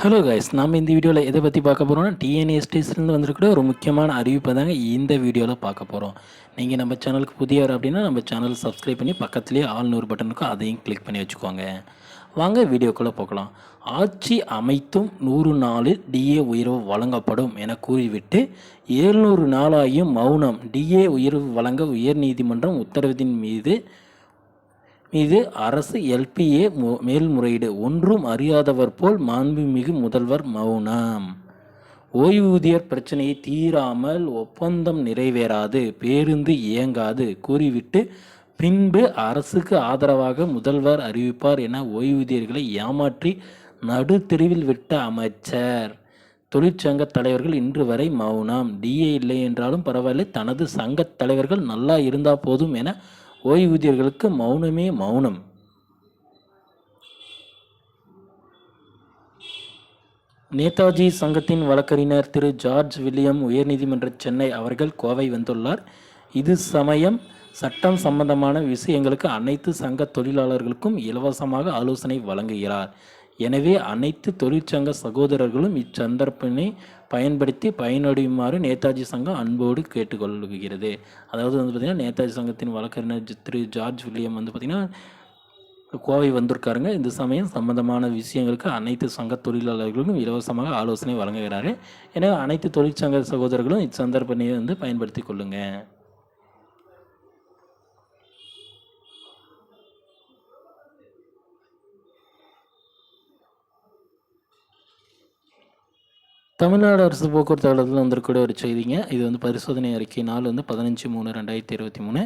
Hello guys, நாம் இந்த வீடியோவில் எதை பற்றி பார்க்க போகிறோம்னா டிஎன்எஸ்டிஸ்லேருந்து வந்திருக்கிற ஒரு முக்கியமான அறிவிப்பை தாங்க இந்த வீடியோவில் பார்க்க போகிறோம். நீங்கள் நம்ம சேனலுக்கு புதியவர் அப்படின்னா நம்ம சேனல் சப்ஸ்கிரைப் பண்ணி பக்கத்துலேயே ஆல் நூறு பட்டன் இருக்கும், அதையும் கிளிக் பண்ணி வச்சுக்கோங்க. வாங்க வீடியோக்குள்ளே போகலாம். ஆட்சி அமைத்தும் 100 நாளில் டிஏ உயர்வு வழங்கப்படும் என கூறிவிட்டு 700 நாளாகியும் மௌனம். டிஏ உயர்வு வழங்க உயர்நீதிமன்றம் உத்தரவின் மீது அரசு எல்பிஏ மேல்முறையீடு. ஒன்றும் அறியாதவர் போல் மாண்புமிகு முதல்வர் மௌனம். ஓய்வூதியர் பிரச்சனையை தீராமல் ஒப்பந்தம் நிறைவேறாது, பேருந்து இயங்காது கூறிவிட்டு பின்பு அரசுக்கு ஆதரவாக முதல்வர் அறிவிப்பார் என ஓய்வூதியர்களை ஏமாற்றி நடுத்தெருவில் விட்ட அமைச்சர். தொழிற்சங்க தலைவர்கள் இன்று வரை மௌனம். டிஏ இல்லை என்றாலும் பரவாயில்லை, தனது சங்க தலைவர்கள் நல்லா இருந்தால் போதும் என ஓய்வூதியர்களுக்கு மௌனமே மௌனம். நேதாஜி சங்கத்தின் வழக்கறிஞர் திரு ஜார்ஜ் வில்லியம் உயர்நீதிமன்ற சென்னை அவர்கள் கோவை வந்துள்ளார். இது சமயம் சட்டம் சம்பந்தமான விஷயங்களுக்கு அனைத்து சங்க தொழிலாளர்களுக்கும் இலவசமாக ஆலோசனை வழங்குகிறார். எனவே அனைத்து தொழிற்சங்க சகோதரர்களும் இச்சந்தர்ப்பனை பயன்படுத்தி பயனடையுமாறு நேதாஜி சங்கம் அன்போடு கேட்டுக்கொள்கிறது. அதாவது பார்த்திங்கன்னா நேதாஜி சங்கத்தின் வழக்கறிஞர் திரு ஜார்ஜ் வில்லியம் பார்த்திங்கன்னா கோவை வந்திருக்காருங்க. இந்த சமயம் சம்பந்தமான விஷயங்களுக்கு அனைத்து சங்க தொழிலாளர்களுக்கும் இலவசமாக ஆலோசனை வழங்குகிறாரு. எனவே அனைத்து தொழிற்சங்க சகோதரர்களும் இச்சந்தர்ப்பனை பயன்படுத்தி கொள்ளுங்கள். தமிழ்நாடு அரசு போக்குவரத்து கழகத்தில் வந்திருக்கூடிய ஒரு செய்திங்க. இது பரிசோதனை அறிக்கை நாள் 15/3/2023.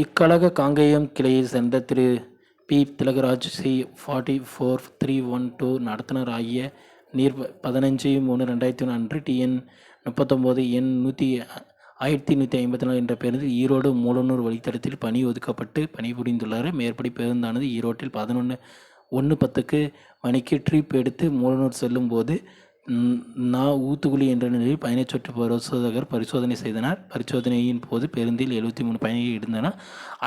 இக்கழக காங்கேயம் கிளையை சேர்ந்த திரு பி திலகராஜ் சி 44-312 நடத்துனர் ஆகிய நீர் 15/3/2023 அன்று டிஎன் 39 எண் 1154 என்ற பேருந்தில் ஈரோடு மூலனூர் வழித்தடத்தில் பணி ஒதுக்கப்பட்டு பணிபுரிந்துள்ளார். மேற்படி பேருந்தானது ஈரோட்டில் 11:10 மணிக்கு ட்ரிப் எடுத்து மூலனூர் செல்லும் போது ஊத்துக்குழி என்ற நிலையில் பயணச்சொற்று பரிசோதகர் பரிசோதனை செய்தனர். பரிசோதனையின் போது பேருந்தில் 73 பயணிகள் இருந்தனர்.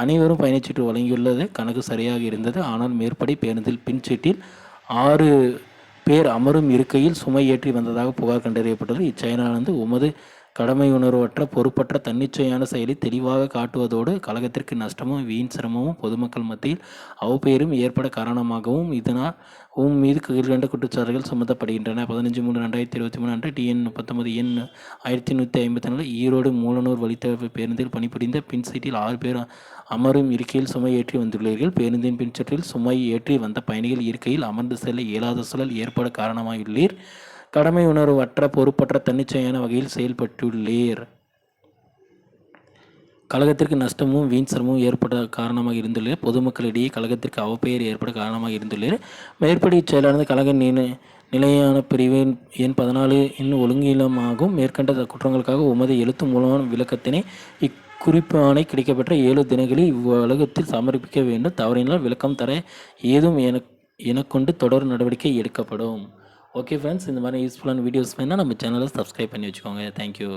அனைவரும் பயணச்சீட்டு வழங்கியுள்ளது கணக்கு சரியாக இருந்தது. ஆனால் மேற்படி பேருந்தில் பின் சீட்டில் 6 பேர் அமரும் இருக்கையில் சுமை ஏற்றி வந்ததாக புகார் கண்டறியப்பட்டது. இச்செயலானது உமது கடமை உணர்வற்ற பொறுப்பற்ற தன்னிச்சையான செயலை தெளிவாக காட்டுவதோடு கழகத்திற்கு நஷ்டமும் வீண் சிரமமும் பொதுமக்கள் மத்தியில் அவப்பெயரும் ஏற்பட காரணமாகவும் இதனால் மீது கீழ்கண்ட குற்றச்சாட்டுகள் சுமத்தப்படுகின்றன. 15/3/2023 அன்று டிஎன் 39 எண் 1154 ஈரோடு மூலனூர் வழித்தட பேருந்தில் பணிபுரிந்த பின் சீட்டில் 6 பேர் அமரும் இருக்கையில் சுமை ஏற்றி வந்துள்ளீர்கள். பேருந்தின் பின்சீட்டில் சுமை ஏற்றி வந்த பயணிகள் இருக்கையில் அமர்ந்து செல்ல இயலாத சூழல் ஏற்பட காரணமாயுள்ளீர். கடமை உணர்வற்ற பொறுப்பற்ற தன்னிச்சையான வகையில் செயல்பட்டுள்ளீர். கழகத்திற்கு நஷ்டமும் வீண் சிரமமும் ஏற்பட காரணமாக இருந்துள்ளீர். பொதுமக்களிடையே கழகத்திற்கு அவப்பெயர் ஏற்பட காரணமாக இருந்துள்ளீர். மேற்படி இச்செயலானது கழக நிலையான பிரிவு எண் 14 ஒழுங்கீனமாகும். மேற்கண்ட குற்றங்களுக்காக உமது எழுத்து மூலமான விளக்கத்தினை இக்குறிப்பு ஆணை கிடைக்கப்பெற்ற 7 தினங்களில் இவ்வுலகத்தில் சமர்ப்பிக்க வேண்டும். தவறினால் விளக்கம் தர ஏதும் எனக்கொண்டு தொடர் நடவடிக்கை எடுக்கப்படும். ஓகே ஃப்ரெண்ட்ஸ், இந்த மாதிரி யூஸ்ஃபுல்லான வீடியோஸ் வேணால் நம்ம சேனலை சப்ஸ்கிரைப் பண்ணி வச்சுக்கோங்க. தேங்க்யூ.